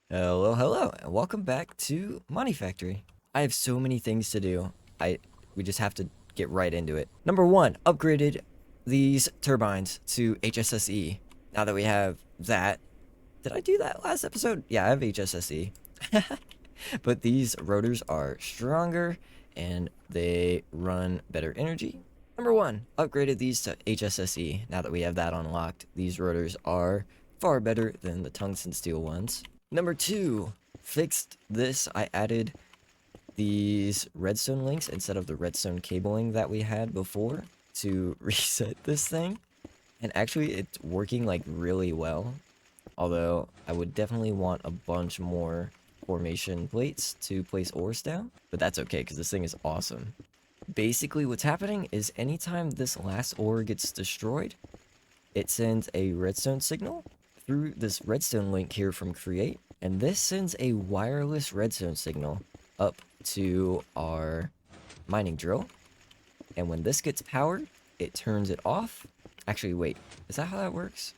Hello, and welcome back to Monifactory. I have so many things to do. We just have to get right into it. Number one, upgraded these turbines to HSSE. Now that we have that, did I do that last episode? Yeah, I have HSSE. But these rotors are stronger and they run better energy. Number one, upgraded these to HSSE. Now that we have that unlocked, these rotors are far better than the tungsten steel ones. Number two, fixed this. I added these redstone links instead of the redstone cabling that we had before to reset this thing. And actually, it's working like really well. Although, I would definitely want a bunch more formation plates to place ores down. But that's okay, because this thing is awesome. Basically, what's happening is anytime this last ore gets destroyed, it sends a redstone signal through this redstone link here from Create, and this sends a wireless redstone signal up to our mining drill. And when this gets powered, it turns it off. Actually, wait, is that how that works?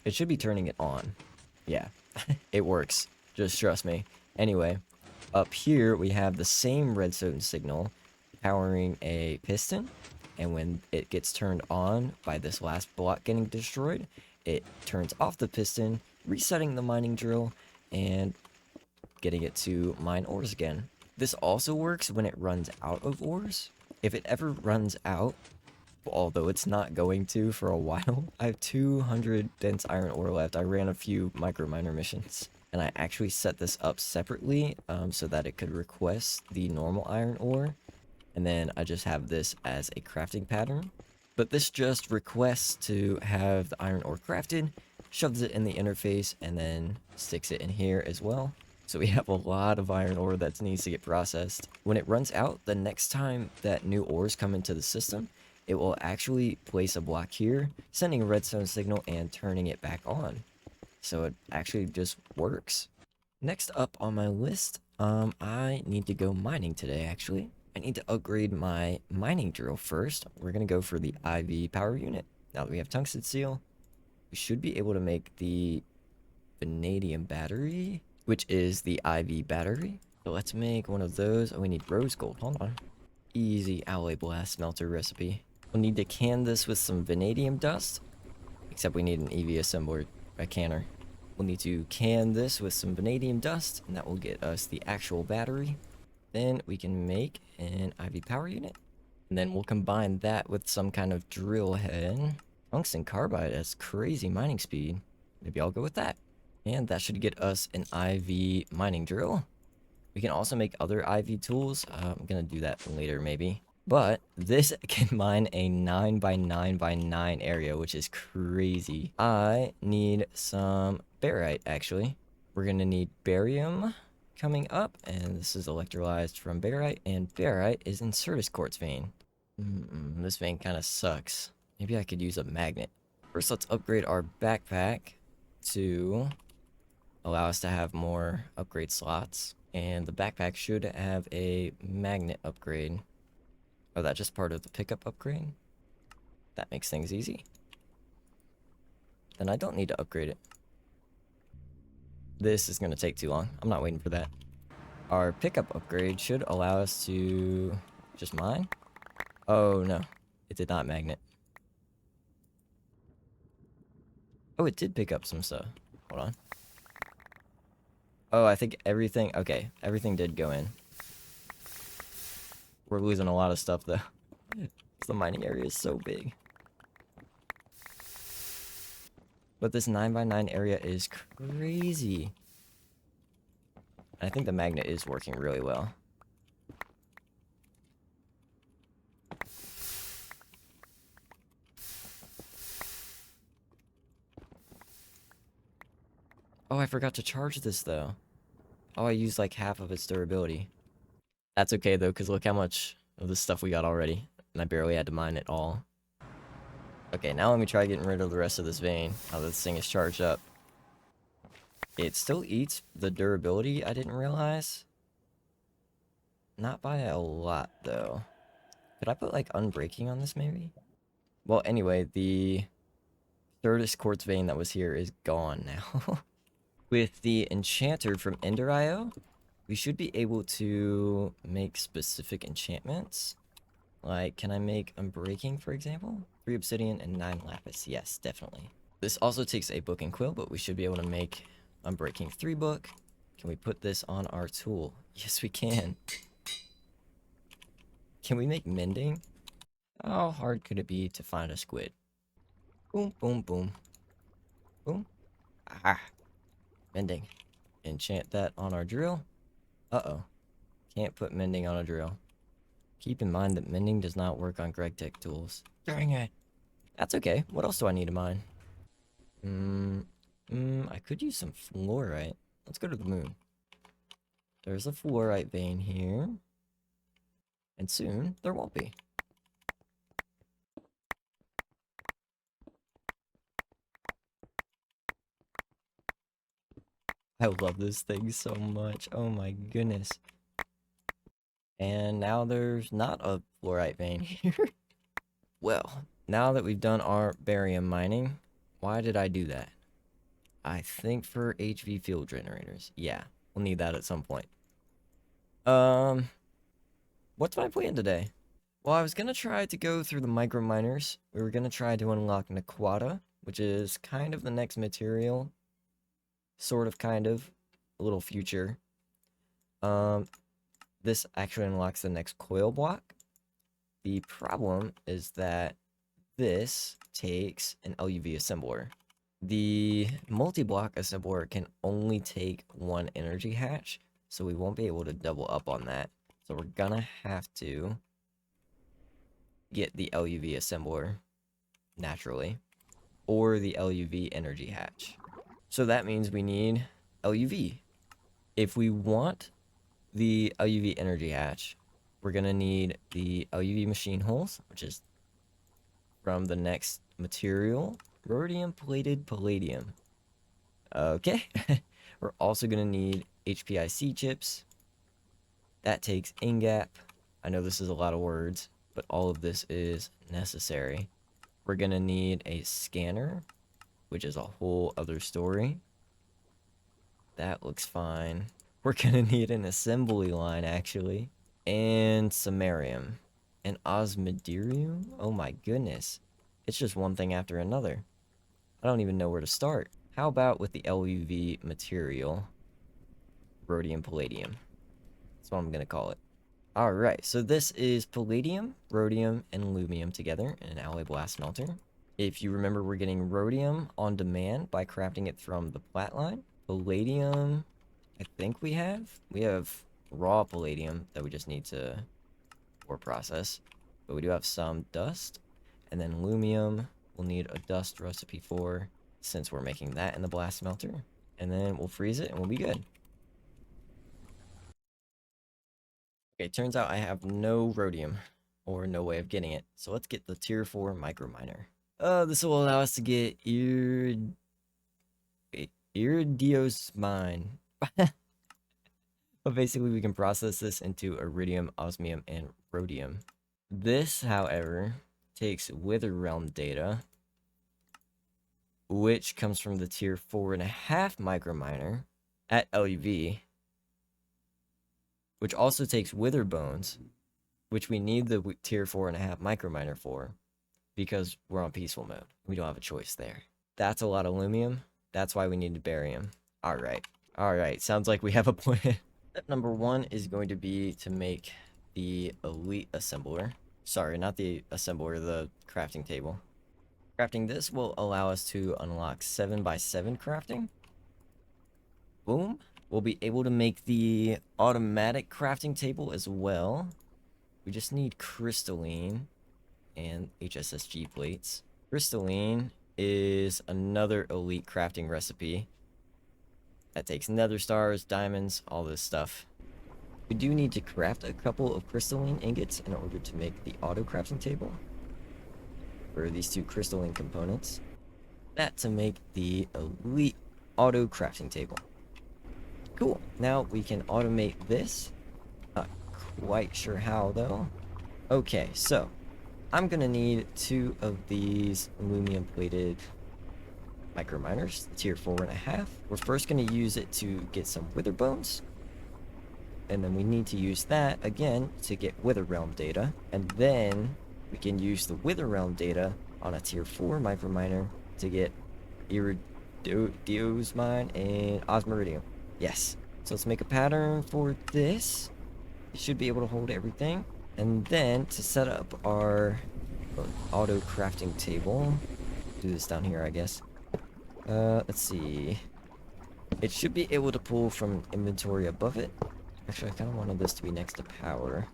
It should be turning it on. Yeah, it works. Just trust me. Anyway, up here we have the same redstone signal powering a piston, and when it gets turned on by this last block getting destroyed, it turns off the piston, resetting the mining drill and getting it to mine ores again. This also works when it runs out of ores. If it ever runs out, although it's not going to for a while, I have 200 dense iron ore left. I ran a few microminer missions, and I actually set this up separately so that it could request the normal iron ore, and then I just have this as a crafting pattern. But this just requests to have the iron ore crafted, shoves it in the interface, and then sticks it in here as well. So we have a lot of iron ore that needs to get processed. When it runs out, the next time that new ores come into the system, it will actually place a block here, sending a redstone signal and turning it back on. So it actually just works. Next up on my list, I need to go mining today, actually. I need to upgrade my mining drill first. We're going to go for the IV power unit. Now that we have tungsten steel, we should be able to make the vanadium battery, which is the IV battery. So let's make one of those. Oh, we need rose gold. Hold on. Easy alloy blast smelter recipe. We'll need to can this with some vanadium dust, except we need an EV assembler, a canner. We'll need to can this with some vanadium dust, and that will get us the actual battery. Then we can make an IV power unit. And then we'll combine that with some kind of drill head. Tungsten carbide has crazy mining speed. Maybe I'll go with that. And that should get us an IV mining drill. We can also make other IV tools. I'm going to do that later maybe. But this can mine a 9x9x9 area, which is crazy. I need some barite, actually. We're going to need barium coming up, and this is electrolyzed from barite, and barite is in Certus quartz vein. This vein kind of sucks. Maybe I could use a magnet. First, let's upgrade our backpack to allow us to have more upgrade slots, and the backpack should have a magnet upgrade. Oh, that's just part of the pickup upgrade? That makes things easy. Then I don't need to upgrade it. This is going to take too long. I'm not waiting for that. Our pickup upgrade should allow us to just mine. Oh, no. It did not magnet. Oh, it did pick up some stuff. Hold on. Oh, I think everything... Okay, everything did go in. We're losing a lot of stuff, though. The mining area is so big. But this 9x9 area is crazy. I think the magnet is working really well. Oh, I forgot to charge this, though. Oh, I used like half of its durability. That's okay, though, because look how much of this stuff we got already. And I barely had to mine it all. Okay, now let me try getting rid of the rest of this vein. Now that this thing is charged up. It still eats the durability, I didn't realize. Not by a lot, though. Could I put, like, unbreaking on this, maybe? Well, anyway, the Certus quartz vein that was here is gone now. With the enchanter from Ender.io, we should be able to make specific enchantments. Like, can I make Unbreaking, for example? 3 obsidian and 9 lapis. Yes, definitely. This also takes a book and quill, but we should be able to make Unbreaking 3 book. Can we put this on our tool? Yes, we can. Can we make mending? How hard could it be to find a squid? Boom, boom, boom. Boom. Ah. Mending. Enchant that on our drill. Uh-oh. Can't put mending on a drill. Keep in mind that mending does not work on Gregtech tools. Dang it. That's okay. What else do I need to mine? I could use some fluorite. Let's go to the moon. There's a fluorite vein here. And soon, there won't be. I love this thing so much. Oh my goodness. And now there's not a fluorite vein here. Well, now that we've done our barium mining, why did I do that? I think for HV field generators. Yeah, we'll need that at some point. What's my plan today? Well, I was gonna try to go through the microminers. We were gonna try to unlock Naquata, which is kind of the next material. Sort of, kind of. A little future. This actually unlocks the next coil block. The problem is that this takes an LUV assembler. The multi-block assembler can only take 1 energy hatch, so we won't be able to double up on that. So we're gonna have to get the LUV assembler naturally, or the LUV energy hatch. So that means we need LUV. If we want the LUV energy hatch, we're gonna need the LUV machine holes, which is from the next material, rhodium plated palladium. Okay. We're also gonna need HPIC chips. That takes INGAP. I know this is a lot of words, but all of this is necessary. We're gonna need a scanner, which is a whole other story. That looks fine. We're gonna need an assembly line, actually. And samarium. And osmidium? Oh my goodness. It's just one thing after another. I don't even know where to start. How about with the LUV material? Rhodium palladium. That's what I'm gonna call it. Alright, so this is palladium, rhodium, and lumium together in an alloy blast smelter. If you remember, we're getting rhodium on demand by crafting it from the plat line. Palladium, I think we have raw palladium that we just need to ore process. But we do have some dust. And then lumium, we'll need a dust recipe for, since we're making that in the blast smelter. And then we'll freeze it and we'll be good. Okay, turns out I have no rhodium, or no way of getting it. So let's get the tier 4 microminer. This will allow us to get iridios mine. But basically we can process this into iridium, osmium, and rhodium. This, however, takes Wither Realm data, which comes from the tier 4.5 microminer at LUV, which also takes Wither Bones, which we need the tier 4.5 microminer for, because we're on peaceful mode. We don't have a choice there. That's a lot of lumium. That's why we need barium. Alright. Alright, sounds like we have a plan. Step number 1 is going to be to make the elite assembler. Sorry, not the assembler, the crafting table. Crafting this will allow us to unlock 7x7 crafting. Boom. We'll be able to make the automatic crafting table as well. We just need crystalline and HSSG plates. Crystalline is another elite crafting recipe that takes nether stars, diamonds, all this stuff. We do need to craft a couple of crystalline ingots in order to make the auto crafting table for these 2 crystalline components. That to make the elite auto crafting table. Cool. Now we can automate this. Not quite sure how though. Okay, so I'm gonna need 2 of these aluminum plated microminers, tier 4.5. We're first going to use it to get some wither bones. And then we need to use that again to get wither realm data. And then we can use the wither realm data on a tier 4 microminer to get iridium and osmium. Yes. So let's make a pattern for this. It should be able to hold everything. And then to set up our auto crafting table, do this down here, I guess. Let's see. It should be able to pull from inventory above it. Actually, I kind of wanted this to be next to power.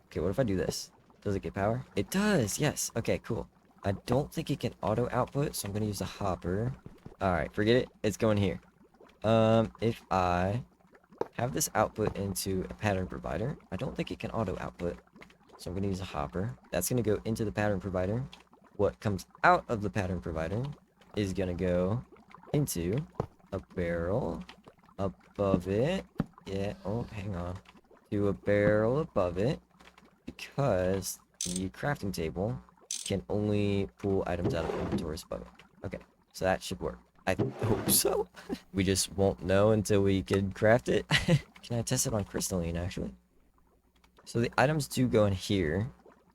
Okay, what if I do this? Does it get power? It does, yes. Okay, cool. I don't think it can auto output, so I'm going to use a hopper. Alright, forget it. It's going here. If I have this output into a pattern provider, I don't think it can auto output. So I'm going to use a hopper. That's going to go into the pattern provider. What comes out of the pattern provider is going to go into a barrel above it. Yeah, oh, hang on. To a barrel above it, because the crafting table can only pull items out of inventories above it. Okay, so that should work. I hope so. We just won't know until we can craft it. Can I test it on crystalline, actually? So the items do go in here,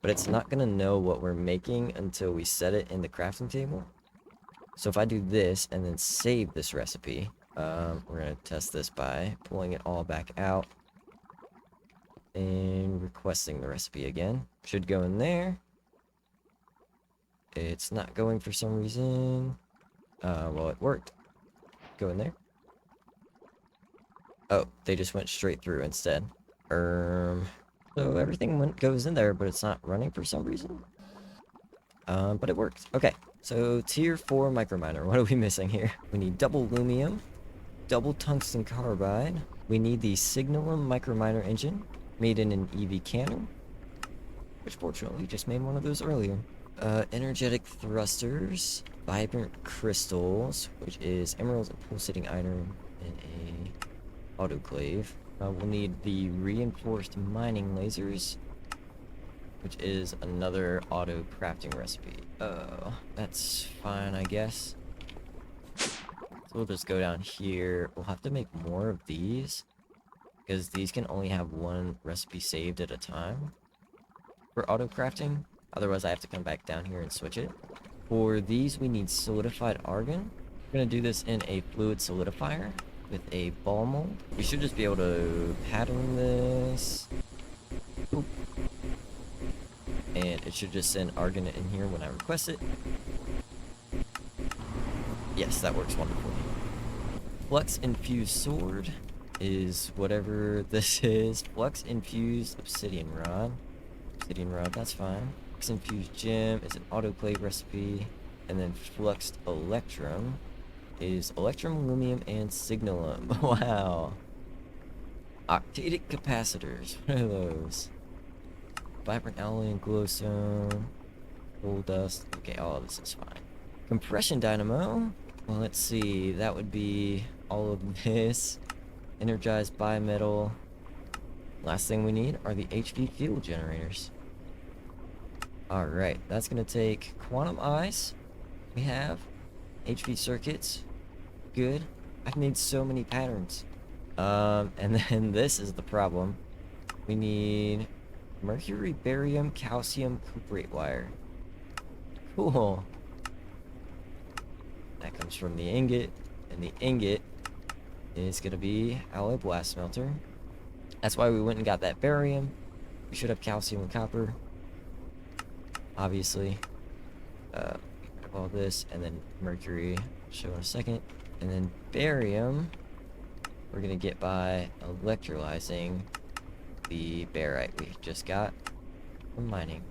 but it's not going to know what we're making until we set it in the crafting table. So if I do this and then save this recipe, we're going to test this by pulling it all back out and requesting the recipe again. Should go in there. It's not going for some reason. Well, it worked. Go in there. Oh, they just went straight through instead. So everything goes in there, but it's not running for some reason. But it worked. Okay, so tier 4 microminer. What are we missing here? We need double lumium, double tungsten carbide. We need the Signalum microminer engine made in an EV cannon, which fortunately just made one of those earlier. Energetic thrusters, vibrant crystals, which is emeralds and pulsating iron in a autoclave. We'll need the reinforced mining lasers, which is another auto crafting recipe. That's fine, I guess. So we'll just go down here. We'll have to make more of these, because these can only have one recipe saved at a time for auto crafting. Otherwise, I have to come back down here and switch it. For these, we need solidified argon. We're going to do this in a fluid solidifier with a ball mold. We should just be able to pattern this. Oop. And it should just send argon in here when I request it. Yes, that works wonderfully. Flux infused sword is whatever this is. Flux infused obsidian rod. Obsidian rod, that's fine. Flux infused gem is an autoclave recipe. And then fluxed electrum is electrum, lumium, and signalum. Wow. Octadic capacitors. What are those? Vibrant alloy and glowstone. Gold dust. Okay, all of this is fine. Compression dynamo. Well, let's see. That would be all of this. Energized bimetal. Last thing we need are the HV field generators. Alright, that's going to take quantum eyes. We have HV circuits. Good. I've made so many patterns. And then this is the problem. We need mercury, barium, calcium, cuprate wire. Cool. That comes from the ingot, and the ingot is going to be alloy blast smelter. That's why we went and got that barium. We should have calcium and copper, obviously. All this, and then mercury, show in a second. And then barium, we're going to get by electrolyzing the barite we just got from mining.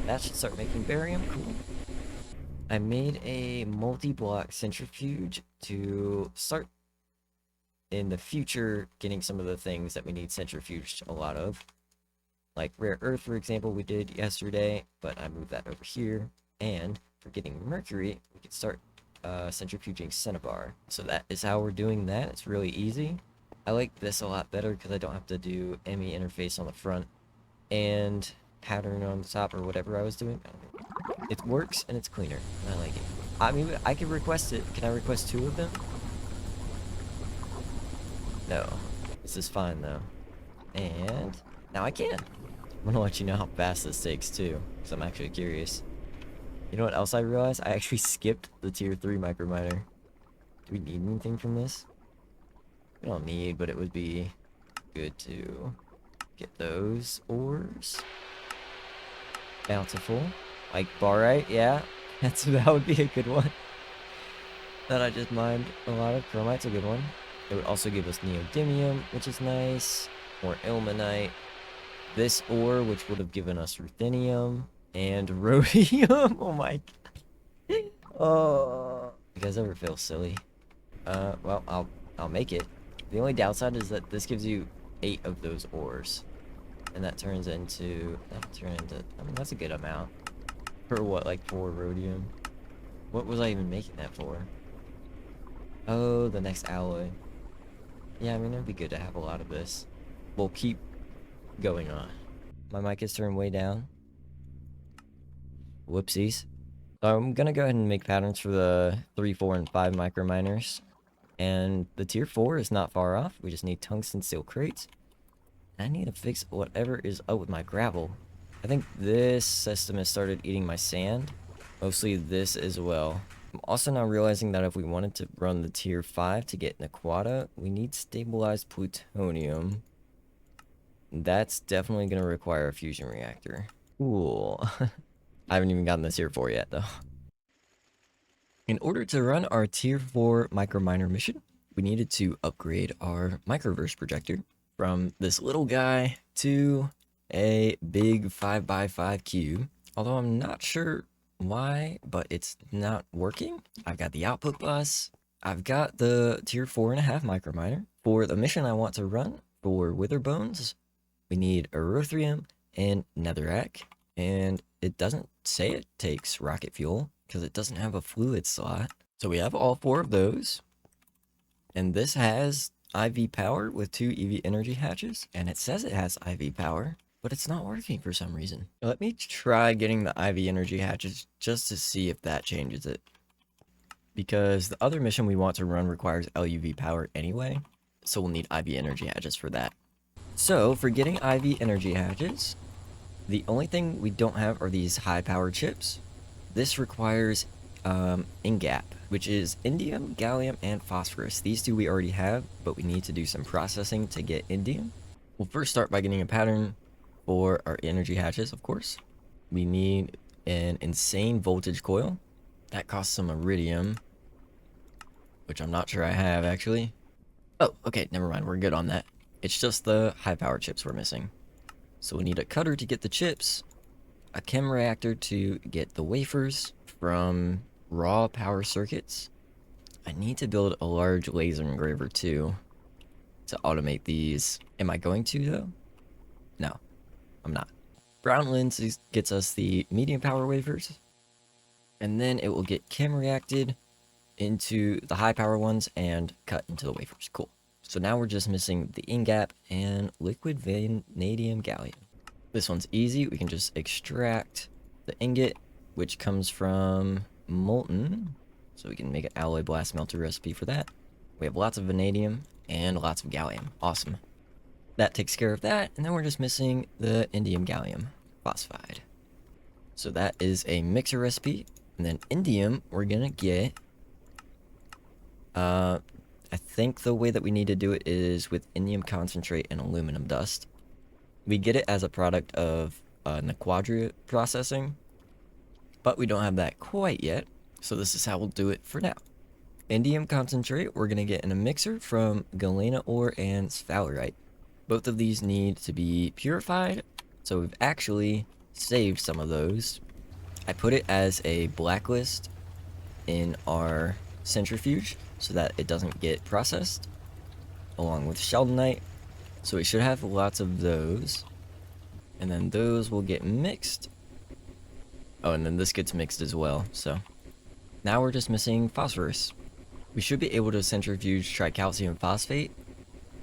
That should start making barium. Cool. I made a multi-block centrifuge to start in the future getting some of the things that we need centrifuged a lot of. Like rare earth, for example, we did yesterday, but I moved that over here. And for getting mercury, we can start centrifuging cinnabar. So that is how we're doing that. It's really easy. I like this a lot better because I don't have to do ME interface on the front and pattern on the top or whatever I was doing. It works and it's cleaner, and I like it. I mean, I can request it. Can I request 2 of them? No. This is fine, though. And now I can. I'm gonna let you know how fast this takes, too, because I'm actually curious. You know what else I realized? I actually skipped the tier 3 microminer. Do we need anything from this? We don't need, but it would be good to get those ores. Bountiful. Like barite, yeah. That would be a good one. That I just mined a lot of. Chromite's a good one. It would also give us neodymium, which is nice. More ilmenite. This ore, which would have given us ruthenium and rhodium. Oh my god. Oh. You guys ever feel silly? Well, I'll make it. The only downside is that this gives you 8 of those ores. And that turns into, I mean, that's a good amount. For what, like 4 rhodium? What was I even making that for? Oh, the next alloy. Yeah, I mean, it'd be good to have a lot of this. We'll keep going on. My mic is turned way down. Whoopsies. So I'm gonna go ahead and make patterns for the 3, 4, and 5 microminers. And the tier 4 is not far off. We just need tungsten steel crates. I need to fix whatever is up with my gravel. I think this system has started eating my sand. Mostly this as well. I'm also now realizing that if we wanted to run the tier 5 to get Naquata, we need stabilized plutonium. That's definitely going to require a fusion reactor. Cool. I haven't even gotten the tier 4 yet, though. In order to run our tier 4 microminer mission, we needed to upgrade our microverse projector from this little guy to a big 5x5 cube. Although I'm not sure why, but it's not working. I've got the output bus. I've got the tier 4.5 microminer. For the mission I want to run for wither bones, we need erythrium and netherrack. And it doesn't say it takes rocket fuel because it doesn't have a fluid slot. So we have all 4 of those. And this has IV power with 2 EV energy hatches. And it says it has IV power, but it's not working for some reason. Let me try getting the IV energy hatches just to see if that changes it. Because the other mission we want to run requires LUV power anyway. So we'll need IV energy hatches for that. So for getting IV energy hatches, the only thing we don't have are these high power chips. This requires INGAP, which is indium, gallium, and phosphorus. These 2 we already have, but we need to do some processing to get indium. We'll first start by getting a pattern for our energy hatches, of course. We need an insane voltage coil. That costs some iridium, which I'm not sure I have, actually. Oh, okay, never mind, we're good on that. It's just the high power chips we're missing. So we need a cutter to get the chips, a chem reactor to get the wafers from raw power circuits. I need to build a large laser engraver too to automate these. Am I going to though? No, I'm not. Brown lens gets us the medium power wafers, and then it will get chem reacted into the high power ones and cut into the wafers. Cool. So now we're just missing the INGAP and liquid vanadium gallium. This one's easy. We can just extract the ingot, which comes from molten. So we can make an alloy blast melter recipe for that. We have lots of vanadium and lots of gallium. Awesome. That takes care of that. And then we're just missing the indium gallium phosphide. So that is a mixer recipe. And then indium, we're going to get... I think the way that we need to do it is with indium concentrate and aluminum dust. We get it as a product of Naquadria processing, but we don't have that quite yet, so this is how we'll do it for now. Indium concentrate, we're going to get in a mixer from galena ore and sphalerite. Both of these need to be purified, so we've actually saved some of those. I put it as a blacklist in our centrifuge so that it doesn't get processed, along with sheldonite. So we should have lots of those, and then those will get mixed. Oh, and then this gets mixed as well. So now we're just missing phosphorus. We should be able to centrifuge tricalcium phosphate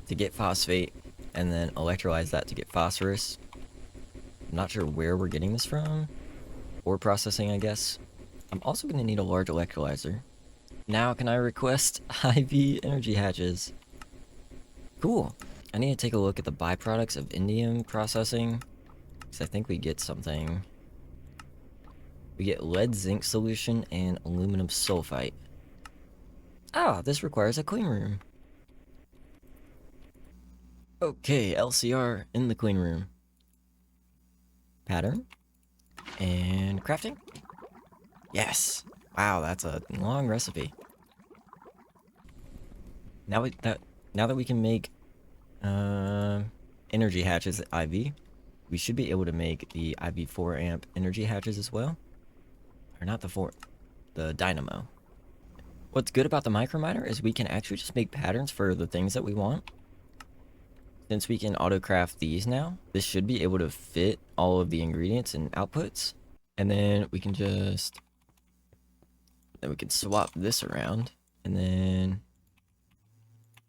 to get phosphate, and then electrolyze that to get phosphorus. I'm not sure where we're getting this from, or processing, I guess. I'm also going to need a large electrolyzer. Now can I request IV energy hatches? Cool. I need to take a look at the byproducts of indium processing, because I think we get something. We get lead zinc solution and aluminum sulfite. Ah, this requires a clean room. Okay, LCR in the clean room. Pattern. And crafting. Yes. Wow, that's a long recipe. Now that we can make energy hatches at IV, we should be able to make the IV 4 amp energy hatches as well. Or not the dynamo. What's good about the microminer is we can actually just make patterns for the things that we want. Since we can auto-craft these now, this should be able to fit all of the ingredients and outputs. And then we can swap this around and then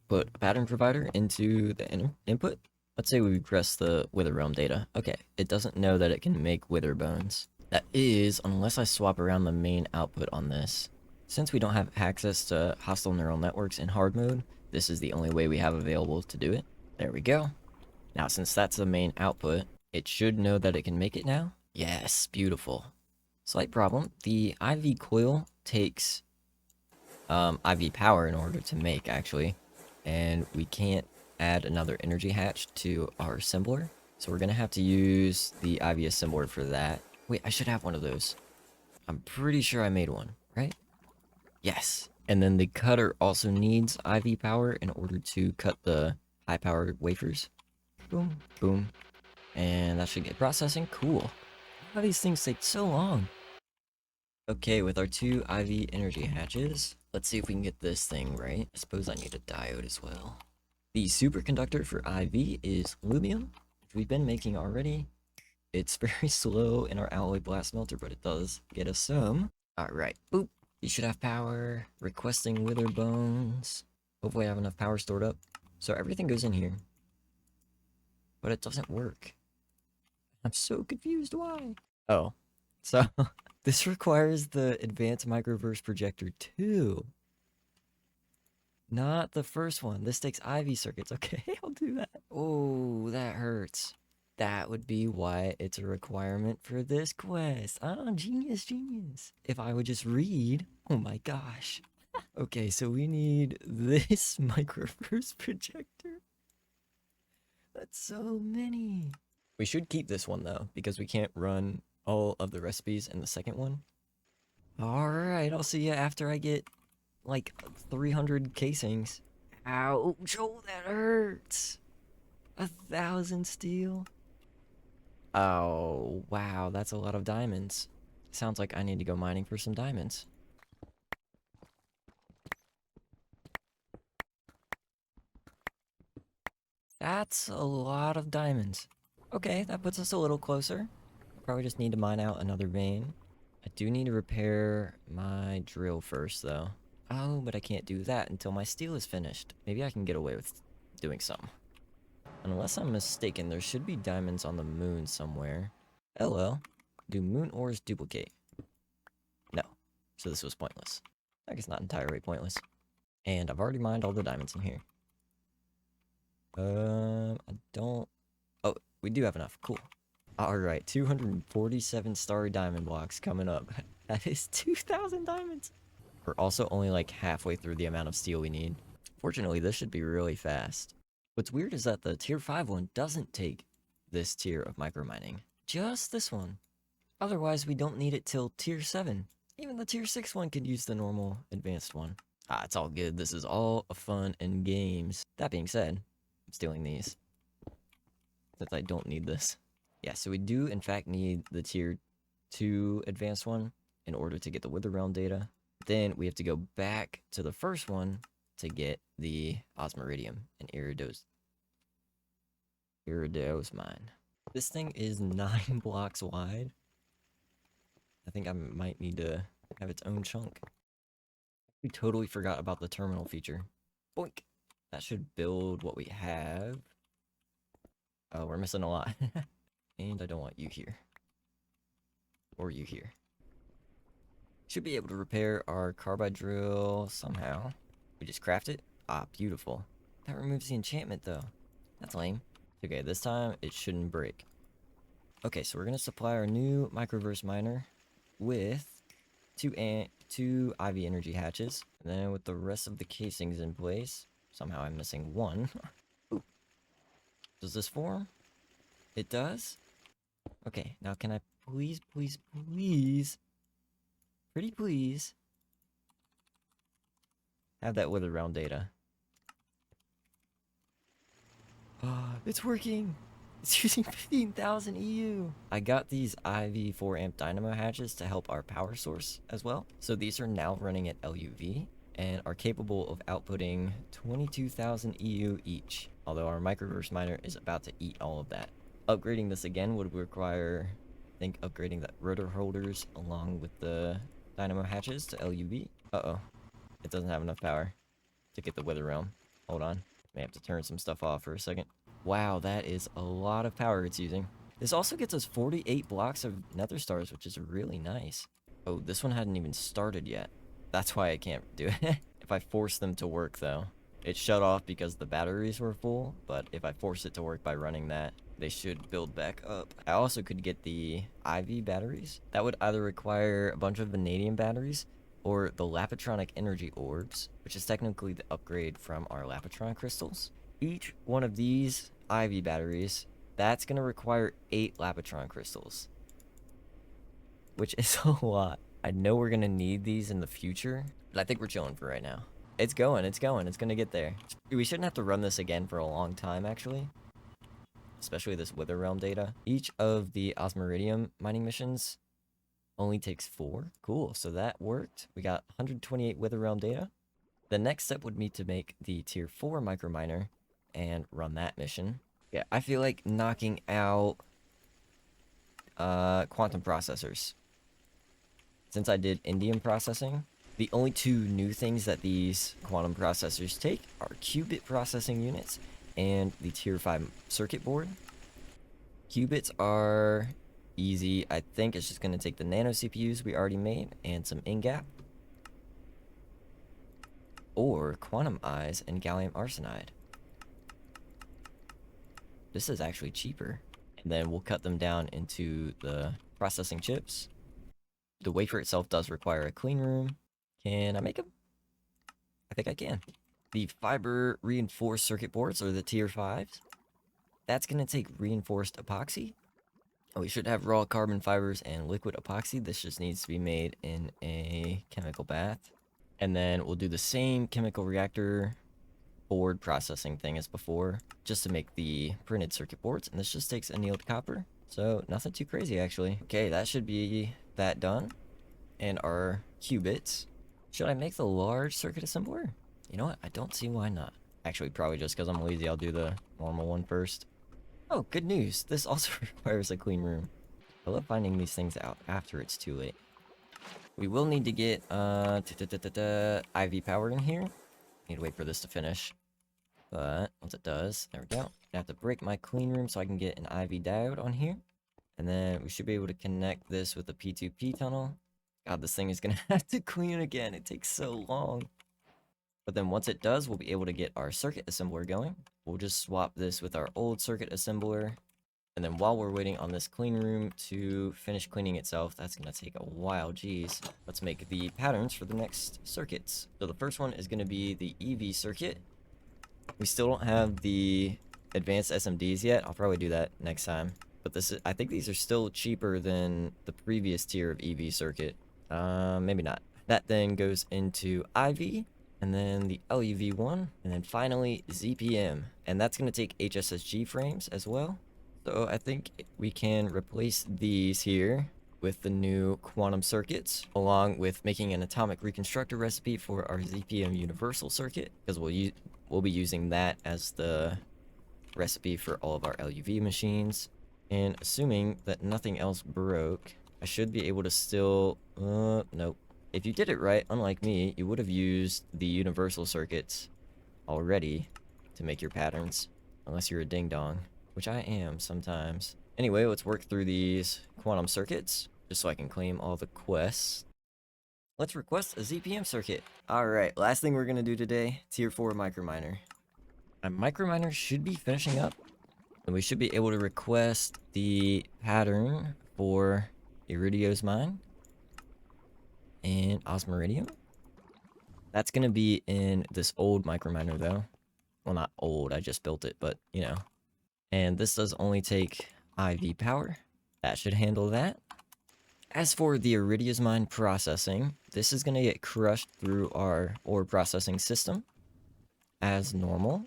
put a pattern provider into the input. Let's say we press the wither realm data. Okay, it doesn't know that it can make wither bones. That is, unless I swap around the main output on this. Since we don't have access to hostile neural networks in hard mode, this is the only way we have available to do it. There we go. Now, since that's the main output, it should know that it can make it now. Yes, beautiful. Slight problem. The IV coil takes IV power in order to make, actually. And we can't add another energy hatch to our assembler. So we're going to have to use the IV assembler for that. Wait, I should have one of those. I'm pretty sure I made one, right? Yes. And then the cutter also needs IV power in order to cut the high-powered wafers. Boom, boom. And that should get processing. Cool. Why do these things take so long? Okay, with our 2 IV energy hatches, let's see if we can get this thing right. I suppose I need a diode as well. The superconductor for IV is ruthenium, which we've been making already. It's very slow in our alloy blast melter, but it does get us some. Alright, boop. You should have power. Requesting wither bones. Hopefully I have enough power stored up. So everything goes in here. But it doesn't work. I'm so confused why. Oh. So, this requires the advanced microverse projector too. Not the first one. This takes IV circuits. Okay, I'll do that. Oh, that hurts. That would be why it's a requirement for this quest. Oh, genius, genius. If I would just read. Oh my gosh. Okay, so we need this microverse projector. That's so many. We should keep this one though, because we can't run all of the recipes in the second one. Alright, I'll see you after I get like 300 casings. Ouch, oh, that hurts. 1,000 steel. Oh, wow, that's a lot of diamonds. Sounds like I need to go mining for some diamonds. That's a lot of diamonds. Okay, that puts us a little closer. Probably just need to mine out another vein. I do need to repair my drill first, though. Oh, but I can't do that until my steel is finished. Maybe I can get away with doing some. Unless I'm mistaken, there should be diamonds on the moon somewhere. LL. Do moon ores duplicate? No. So this was pointless. I guess not entirely pointless. And I've already mined all the diamonds in here. I don't... Oh, we do have enough. Cool. Alright, 247 starry diamond blocks coming up. That is 2,000 diamonds! We're also only like halfway through the amount of steel we need. Fortunately, this should be really fast. What's weird is that the tier 5 one doesn't take this tier of micromining. Just this one. Otherwise, we don't need it till tier 7. Even the tier 6 one could use the normal advanced one. Ah, it's all good. This is all fun and games. That being said, I'm stealing these. Since I don't need this. Yeah, so we do in fact need the tier 2 advanced one in order to get the Wither Realm data. Then we have to go back to the first one to get the osmium and iridos mine. This thing is 9 blocks wide. I think I might need to have its own chunk. We totally forgot about the terminal feature. Boink! That should build what we have. Oh, we're missing a lot. And I don't want you here. Or you here. Should be able to repair our carbide drill somehow. We just craft it? Ah, beautiful. That removes the enchantment though. That's lame. Okay, this time it shouldn't break. Okay, so we're gonna supply our new microverse miner with two IV energy hatches. And then with the rest of the casings in place, somehow I'm missing one. Ooh. Does this form? It does? Okay, now can I please, please, please, pretty please, have that wither realm data? It's working! It's using 15,000 EU! I got these IV 4 amp dynamo hatches to help our power source as well. So these are now running at LUV and are capable of outputting 22,000 EU each. Although our microverse miner is about to eat all of that. Upgrading this again would require, I think, upgrading the rotor holders along with the dynamo hatches to LUV. Uh-oh. It doesn't have enough power to get the wither realm. Hold on. May have to turn some stuff off for a second. Wow, that is a lot of power it's using. This also gets us 48 blocks of nether stars, which is really nice. Oh, this one hadn't even started yet. That's why I can't do it. If I force them to work, though. It shut off because the batteries were full, but if I force it to work by running that, they should build back up. I also could get the IV batteries. That would either require a bunch of vanadium batteries, or the Lapitronic energy orbs, which is technically the upgrade from our Lapitron crystals. Each one of these IV batteries, that's going to require 8 Lapitron crystals, which is a lot. I know we're going to need these in the future, but I think we're chilling for right now. It's going, it's going, it's going to get there. We shouldn't have to run this again for a long time, actually. Especially this Wither Realm data. Each of the osmium mining missions only takes 4. Cool, so that worked. We got 128 Wither Realm data. The next step would be to make the tier 4 microminer and run that mission. Yeah, I feel like knocking out quantum processors. Since I did indium processing, the only 2 new things that these quantum processors take are qubit processing units and the tier 5 circuit board. Qubits are easy. I think it's just going to take the nano CPUs we already made and some InGap. Or quantum eyes and gallium arsenide. This is actually cheaper. And then we'll cut them down into the processing chips. The wafer itself does require a clean room. Can I make them? I think I can. The fiber reinforced circuit boards are the tier 5s. That's going to take reinforced epoxy. We should have raw carbon fibers and liquid epoxy. This just needs to be made in a chemical bath. And then we'll do the same chemical reactor board processing thing as before, just to make the printed circuit boards. And this just takes annealed copper. So nothing too crazy, actually. Okay, that should be that done. And our qubits. Should I make the large circuit assembler? You know what? I don't see why not. Actually, probably just because I'm lazy, I'll do the normal one first. Oh, good news. This also requires a clean room. I love finding these things out after it's too late. We will need to get IV power in here. Need to wait for this to finish. But once it does, there we go. I have to break my clean room so I can get an IV diode on here. And then we should be able to connect this with a P2P tunnel. God, this thing is going to have to clean again. It takes so long. But then once it does, we'll be able to get our circuit assembler going. We'll just swap this with our old circuit assembler. And then while we're waiting on this clean room to finish cleaning itself, that's going to take a while, geez. Let's make the patterns for the next circuits. So the first one is going to be the EV circuit. We still don't have the advanced SMDs yet. I'll probably do that next time. But this is, I think these are still cheaper than the previous tier of EV circuit. Maybe not. That then goes into IV. And then the LUV one, and then finally ZPM, and that's going to take HSSG frames as well. So I think we can replace these here with the new quantum circuits, along with making an atomic reconstructor recipe for our ZPM universal circuit, because we'll be using that as the recipe for all of our LUV machines. And assuming that nothing else broke, I should be able to still, nope. If you did it right, unlike me, you would have used the universal circuits already to make your patterns. Unless you're a ding-dong, which I am sometimes. Anyway, let's work through these quantum circuits, just so I can claim all the quests. let's request a ZPM circuit. Alright, last thing we're gonna do today, tier 4 microminer. My microminer should be finishing up, and we should be able to request the pattern for iridium and osmiridium. That's gonna be in this old microminer though. Well, not old, I just built it, but you know. And this does only take IV power. That should handle that. As for the iridium processing, this is gonna get crushed through our ore processing system as normal.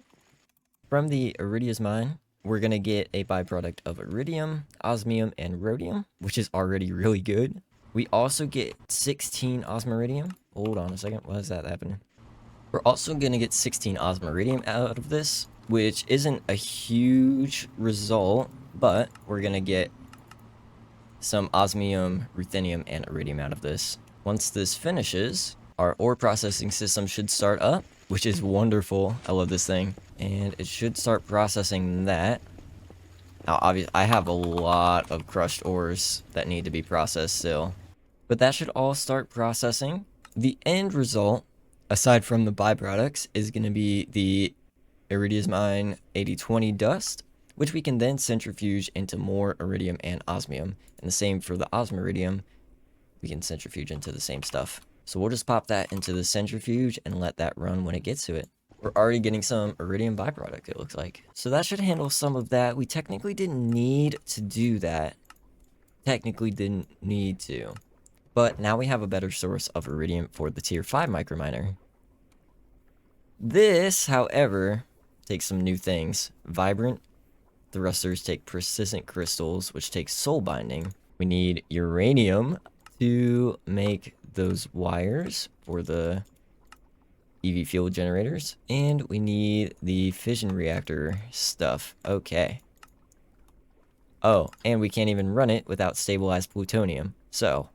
From the iridium, we're gonna get a byproduct of iridium, osmium, and rhodium, which is already really good. We also get 16 osmiridium. Hold on a second, why is that happening? We're also gonna get 16 osmiridium out of this, which isn't a huge result, but we're gonna get some osmium, ruthenium, and iridium out of this. Once this finishes, our ore processing system should start up, which is wonderful. I love this thing. And it should start processing that. Now, obviously, I have a lot of crushed ores that need to be processed still. But that should all start processing. The end result, aside from the byproducts, is going to be the iridium 8020 dust, which we can then centrifuge into more iridium and osmium. And the same for the osmiridium, we can centrifuge into the same stuff. So we'll just pop that into the centrifuge and let that run when it gets to it. We're already getting some iridium byproduct, it looks like. So that should handle some of that. We technically didn't need to do that. Technically didn't need to. But now we have a better source of iridium for the tier 5 microminer. This, however, takes some new things. Vibrant thrusters take persistent crystals, which takes soul binding. We need uranium to make those wires for the EV fuel generators. And we need the fission reactor stuff. Okay. Oh, and we can't even run it without stabilized plutonium. So,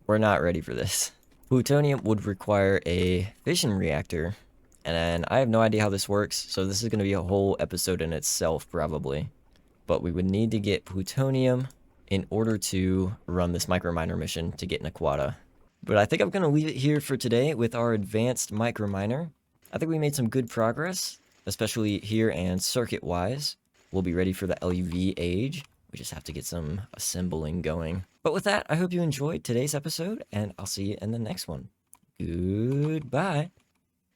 we're not ready for this. Plutonium would require a fission reactor, and I have no idea how this works, so this is going to be a whole episode in itself, probably. But we would need to get plutonium in order to run this microminer mission to get Naquata. But I think I'm going to leave it here for today with our advanced microminer. I think we made some good progress, especially here and circuit-wise. We'll be ready for the LUV age. We just have to get some assembling going. But with that, I hope you enjoyed today's episode, and I'll see you in the next one. Goodbye.